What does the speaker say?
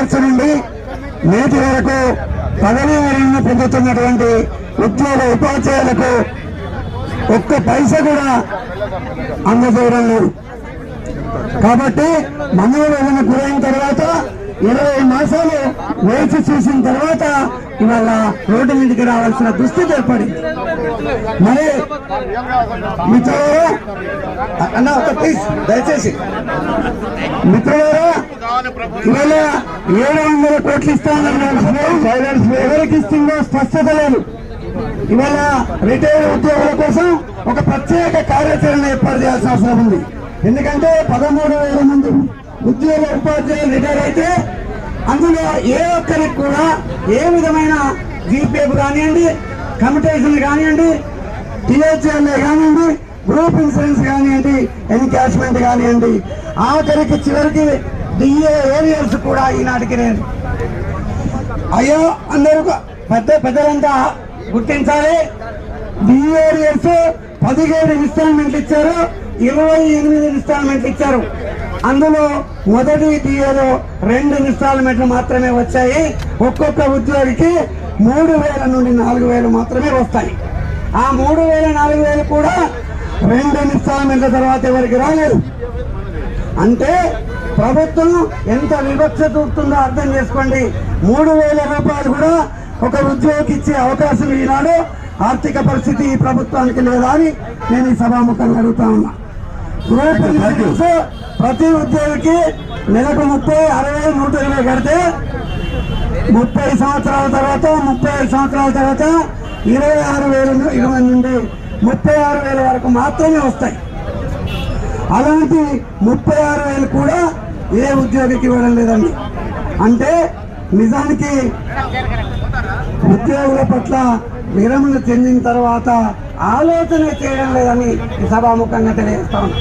మార్చి నుండి నేటి వరకు పదవీ విరమణ పొందుతున్నటువంటి ఉద్యోగ ఉపాధ్యాయులకు ఒక్క పైసా కూడా అందజేయడం లేదు. కాబట్టి మనోవేదన గురైన తర్వాత 20 మాసాలు వేచి చూసిన తర్వాత ఇవాళ రోడ్డు మీదకి రావాల్సిన దుస్థితి ఏర్పడింది. మరి మిత్రులారా, అన్న ప్లీజ్ దయచేసి మిత్రులారా, ఇవాళ 700 కోట్లు ఇస్తానన్నారు. ఎవరికి ఇస్తుందో స్పష్టత లేదు. ఇవాళ రిటైర్ ఉద్యోగుల కోసం ఒక ప్రత్యేక కార్యాచరణ ఏర్పాటు చేయాల్సిన అవసరం ఉంది. ఎందుకంటే 13,000 మంది ఉద్యోగ ఉపాధ్యాయులు రిటైర్ అయితే అందులో ఏ ఒక్కరికి కూడా ఏ విధమైన జీపీఎఫ్ కానివ్వండి, కమిటేషన్ కానివ్వండి, టీహెచ్ఎల్ఏ కానివ్వండి, గ్రూప్ ఇన్సూరెన్స్ కానివ్వండి, ఎన్కాష్మెంట్ కానివ్వండి, ఆఖరికి చివరికి డిఏ ఏరియర్స్ కూడా ఈనాటికి లేదు. అయ్యో అందరూ పెద్దలంతా గుర్తించాలి. డిఏ ఏరియర్స్ 17 ఇన్స్టాల్మెంట్లు ఇచ్చారు, 28 ఇన్స్టాల్మెంట్లు ఇచ్చారు. అందులో మొదటి డిఏలో 2 ఇన్స్టాల్మెంట్లు మాత్రమే వచ్చాయి. ఒక్కొక్క ఉద్యోగికి 3,000 నుండి 4,000 మాత్రమే వస్తాయి. ఆ 3,000, 4,000 కూడా 2 ఇన్స్టాల్మెంట్ల తర్వాత ఎవరికి రాలేదు. అంటే ప్రభుత్వం ఎంత వివక్ష చూపుతుందో అర్థం చేసుకోండి. 3,000 రూపాయలు కూడా ఒక ఉద్యోగికి ఇచ్చే అవకాశం ఈనాడు ఆర్థిక పరిస్థితి ఈ ప్రభుత్వానికి లేదా అని నేను ఈ సభాముఖంగా అడుగుతా ఉన్నా. గ్రూప్ ఇన్సూరెన్స్ ప్రతి ఉద్యోగికి నెలకు 30, 60, 120 కడితే 30 సంవత్సరాల తర్వాత 35 సంవత్సరాల తర్వాత 26,000 నుండి 36,000 వరకు మాత్రమే వస్తాయి. అలాంటి 36,000 కూడా ఏ ఉద్యోగికి ఇవ్వడం లేదండి. అంటే నిజానికి ఉద్యోగుల పట్ల విరమణ చెందిన తర్వాత ఆలోచన చేయడం లేదని ఈ సభాముఖంగా తెలియజేస్తా ఉన్నా.